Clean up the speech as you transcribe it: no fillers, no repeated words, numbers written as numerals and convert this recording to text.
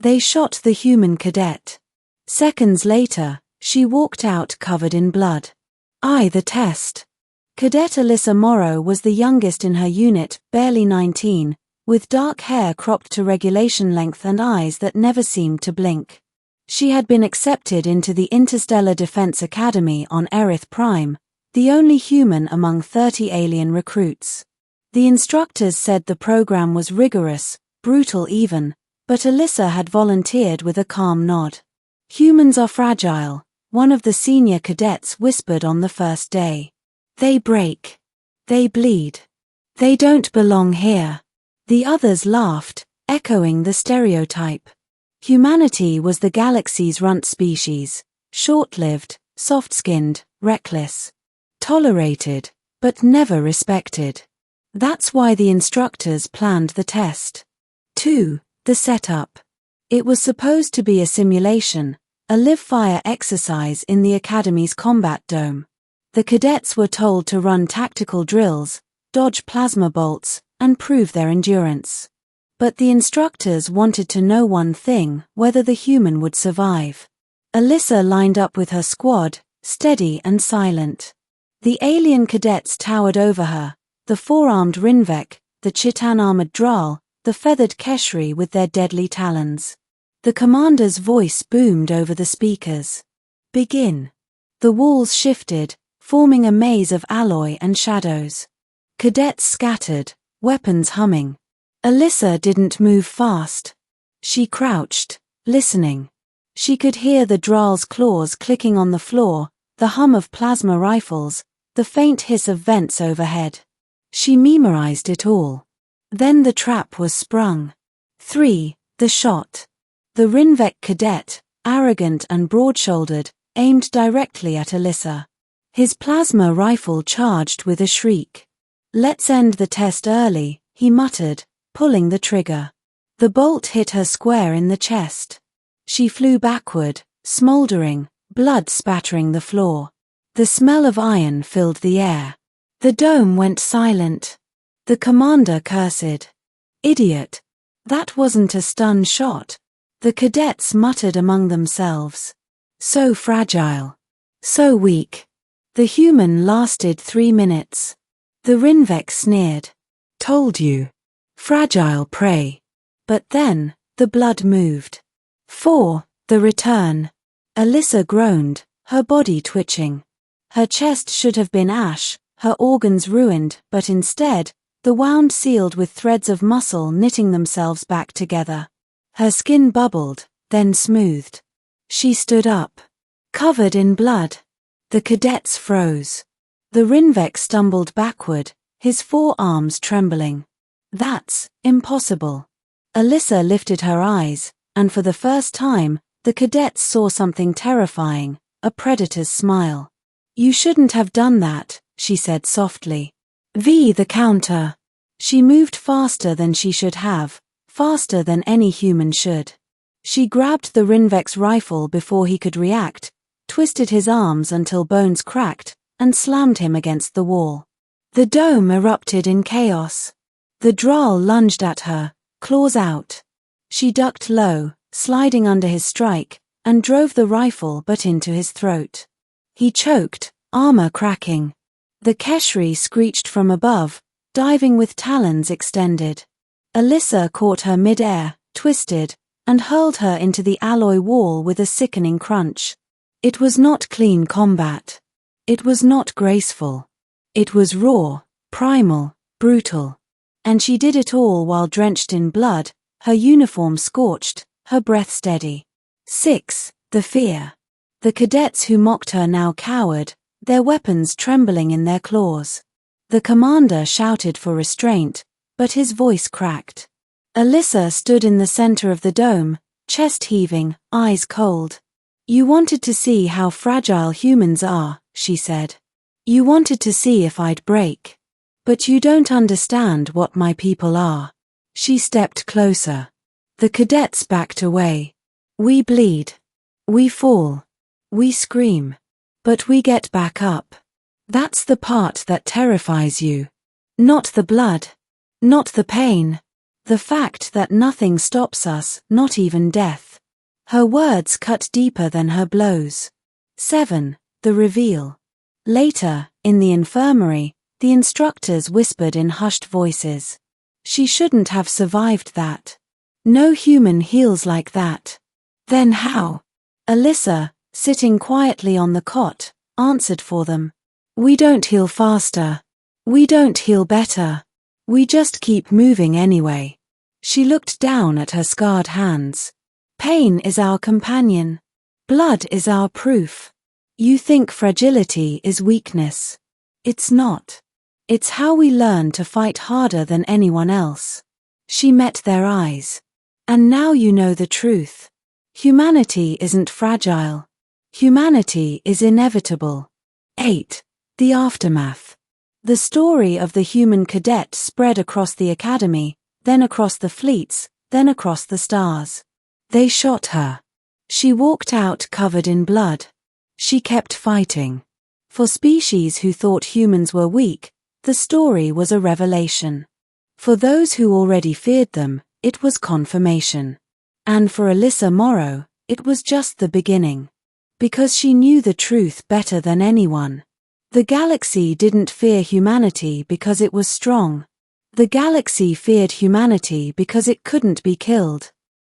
They shot the human cadet. Seconds later, she walked out covered in blood. The test. Cadet Alyssa Morrow was the youngest in her unit, barely 19, with dark hair cropped to regulation length and eyes that never seemed to blink. She had been accepted into the Interstellar Defense Academy on Erith Prime, the only human among 30 alien recruits. The instructors said the program was rigorous, brutal even, but Alyssa had volunteered with a calm nod. Humans are fragile, one of the senior cadets whispered on the first day. They break. They bleed. They don't belong here. The others laughed, echoing the stereotype. Humanity was the galaxy's runt species, short-lived, soft-skinned, reckless. Tolerated, but never respected. That's why the instructors planned the test. 2. The setup. It was supposed to be a simulation, a live-fire exercise in the Academy's combat dome. The cadets were told to run tactical drills, dodge plasma bolts, and prove their endurance. But the instructors wanted to know one thing: whether the human would survive. Alyssa lined up with her squad, steady and silent. The alien cadets towered over her, the four-armed Rinvek, the chitan-armored Dral, the feathered Keshri with their deadly talons. The commander's voice boomed over the speakers. Begin. The walls shifted, forming a maze of alloy and shadows. Cadets scattered, weapons humming. Alyssa didn't move fast. She crouched, listening. She could hear the Dral's claws clicking on the floor, the hum of plasma rifles, the faint hiss of vents overhead. She memorized it all. Then the trap was sprung. 3. The shot. The Rinvek cadet, arrogant and broad-shouldered, aimed directly at Alyssa. His plasma rifle charged with a shriek. "Let's end the test early," he muttered, pulling the trigger. The bolt hit her square in the chest. She flew backward, smoldering, blood spattering the floor. The smell of iron filled the air. The dome went silent. The commander cursed. "Idiot. That wasn't a stun shot." The cadets muttered among themselves. So fragile. So weak. The human lasted 3 minutes. The Rinvek sneered. "Told you. Fragile prey." But then, the blood moved. 4. The return. Alyssa groaned, her body twitching. Her chest should have been ash, her organs ruined, but instead, the wound sealed with threads of muscle knitting themselves back together. Her skin bubbled, then smoothed. She stood up. Covered in blood. The cadets froze. The Rinvek stumbled backward, his forearms trembling. "That's impossible." Alyssa lifted her eyes, and for the first time, the cadets saw something terrifying, a predator's smile. "You shouldn't have done that," she said softly. The counter. She moved faster than she should have, faster than any human should. She grabbed the Rinvek's rifle before he could react, twisted his arms until bones cracked, and slammed him against the wall. The dome erupted in chaos. The Dral lunged at her, claws out. She ducked low, sliding under his strike, and drove the rifle but into his throat. He choked, armor cracking. The Keshri screeched from above, diving with talons extended. Alyssa caught her mid-air, twisted, and hurled her into the alloy wall with a sickening crunch. It was not clean combat. It was not graceful. It was raw, primal, brutal. And she did it all while drenched in blood, her uniform scorched, her breath steady. 6. The fear. The cadets who mocked her now cowered, their weapons trembling in their claws. The commander shouted for restraint, but his voice cracked. Alyssa stood in the center of the dome, chest heaving, eyes cold. "You wanted to see how fragile humans are," she said. "You wanted to see if I'd break. But you don't understand what my people are." She stepped closer. The cadets backed away. "We bleed. We fall. We scream. But we get back up. That's the part that terrifies you. Not the blood. Not the pain. The fact that nothing stops us, not even death. Her words cut deeper than her blows. 7. The reveal. Later, in the infirmary, the instructors whispered in hushed voices. She shouldn't have survived that. No human heals like that. Then how? Alyssa, sitting quietly on the cot, answered for them. We don't heal faster. We don't heal better. We just keep moving anyway. She looked down at her scarred hands. Pain is our companion. Blood is our proof. You think fragility is weakness. It's not. It's how we learn to fight harder than anyone else. She met their eyes. And now you know the truth. Humanity isn't fragile. Humanity is inevitable. 8. The aftermath. The story of the human cadet spread across the academy, then across the fleets, then across the stars. They shot her. She walked out covered in blood. She kept fighting. For species who thought humans were weak, the story was a revelation. For those who already feared them, it was confirmation. And for Alyssa Morrow, it was just the beginning. Because she knew the truth better than anyone. The galaxy didn't fear humanity because it was strong. The galaxy feared humanity because it couldn't be killed.